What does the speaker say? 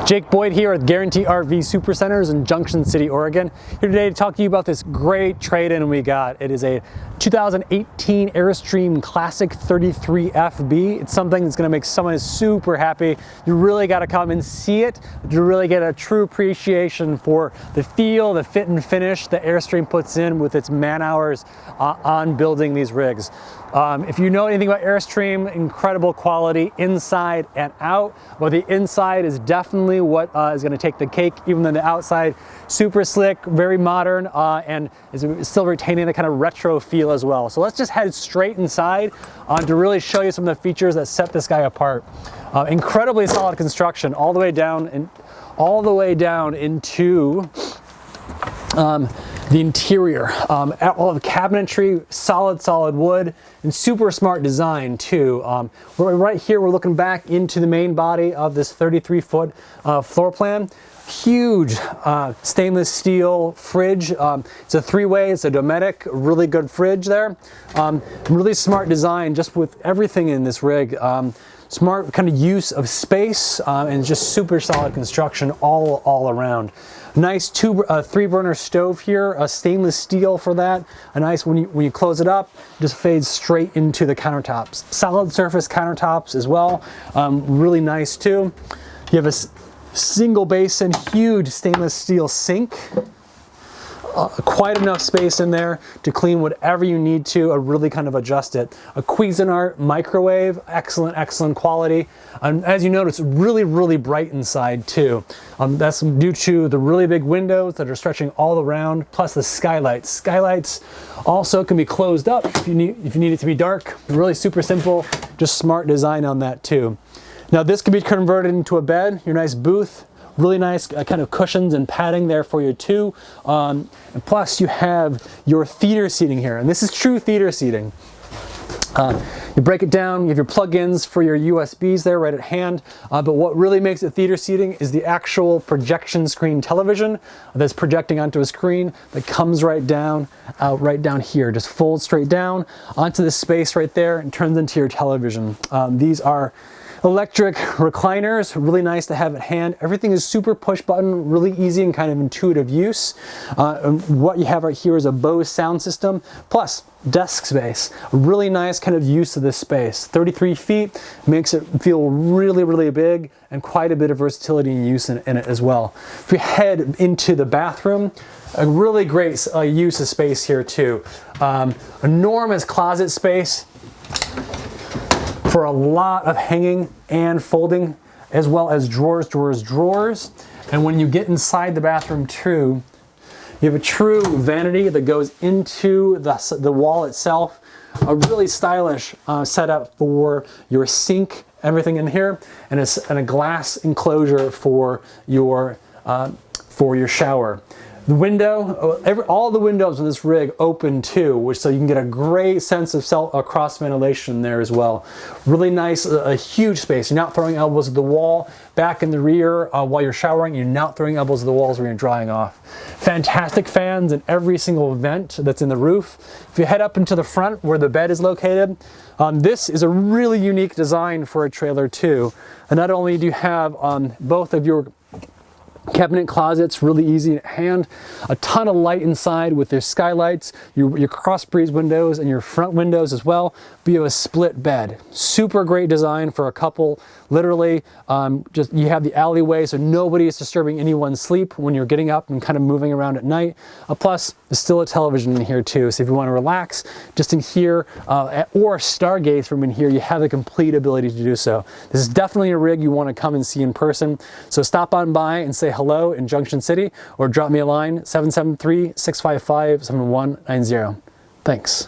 Jake Boyd here at Guaranty RV Supercenters in Junction City, Oregon. Here today to talk to you about this great trade-in we got. It is a 2018 Airstream Classic 33FB. It's something that's going to make someone super happy. You really got to come and see it to really get a true appreciation for the feel, the fit and finish that Airstream puts in with its man hours on building these rigs. If you know anything about Airstream, incredible quality inside and out. Well, the inside is definitely what is going to take the cake, even though the outside super slick, very modern, and is still retaining the kind of retro feel as well. So let's just head straight inside to really show you some of the features that set this guy apart. Incredibly solid construction all the way down into the interior. All the cabinetry, solid wood, and super smart design too. Right here, we're looking back into the main body of this 33-foot floor plan. Huge stainless steel fridge. It's a three-way, it's a Dometic, really good fridge there. Really smart design just with everything in this rig. Smart kind of use of space and just super solid construction all around. Nice three burner stove here, a stainless steel for that. A nice, when you close it up, just fades straight into the countertops. Solid surface countertops as well, really nice too. You have a single basin, huge stainless steel sink. Quite enough space in there to clean whatever you need to, really kind of adjust it. A Cuisinart microwave, excellent quality. And as you notice, really bright inside too. That's due to the really big windows that are stretching all around, plus the skylights. Skylights also can be closed up if you need it to be dark. Really super simple, just smart design on that too. Now this can be converted into a bed, your nice booth. Really nice kind of cushions and padding there for you too. And plus you have your theater seating here, and this is true theater seating. You break it down, you have your plug-ins for your USBs there right at hand, but what really makes it theater seating is the actual projection screen television that's projecting onto a screen that comes right down here. Just folds straight down onto this space right there and turns into your television. These are electric recliners, really nice to have at hand. Everything is super push button, really easy and kind of intuitive use. What you have right here is a Bose sound system, plus desk space. Really nice kind of use of this space. 33 feet makes it feel really big, and quite a bit of versatility and use in it as well. If we head into the bathroom, a really great use of space here too. Enormous closet space for a lot of hanging and folding, as well as drawers. And when you get inside the bathroom too, you have a true vanity that goes into the wall itself. A really stylish setup for your sink, everything in here, and a glass enclosure for your shower. The window, all the windows in this rig open too, so you can get a great sense of cross ventilation there as well. Really nice, a huge space. You're not throwing elbows at the wall. Back in the rear while you're showering, you're not throwing elbows at the walls when you're drying off. Fantastic fans in every single vent that's in the roof. If you head up into the front where the bed is located, this is a really unique design for a trailer too. And not only do you have both of your cabinet closets, really easy at hand, a ton of light inside with their skylights, your cross breeze windows and your front windows as well. But you have a split bed. Super great design for a couple. Literally, just you have the alleyway so nobody is disturbing anyone's sleep when you're getting up and kind of moving around at night. Plus, there's still a television in here too. So if you want to relax, just in here or stargaze from in here, you have the complete ability to do so. This is definitely a rig you want to come and see in person. So stop on by and say hello in Junction City, or drop me a line, 773-655-7190. Thanks.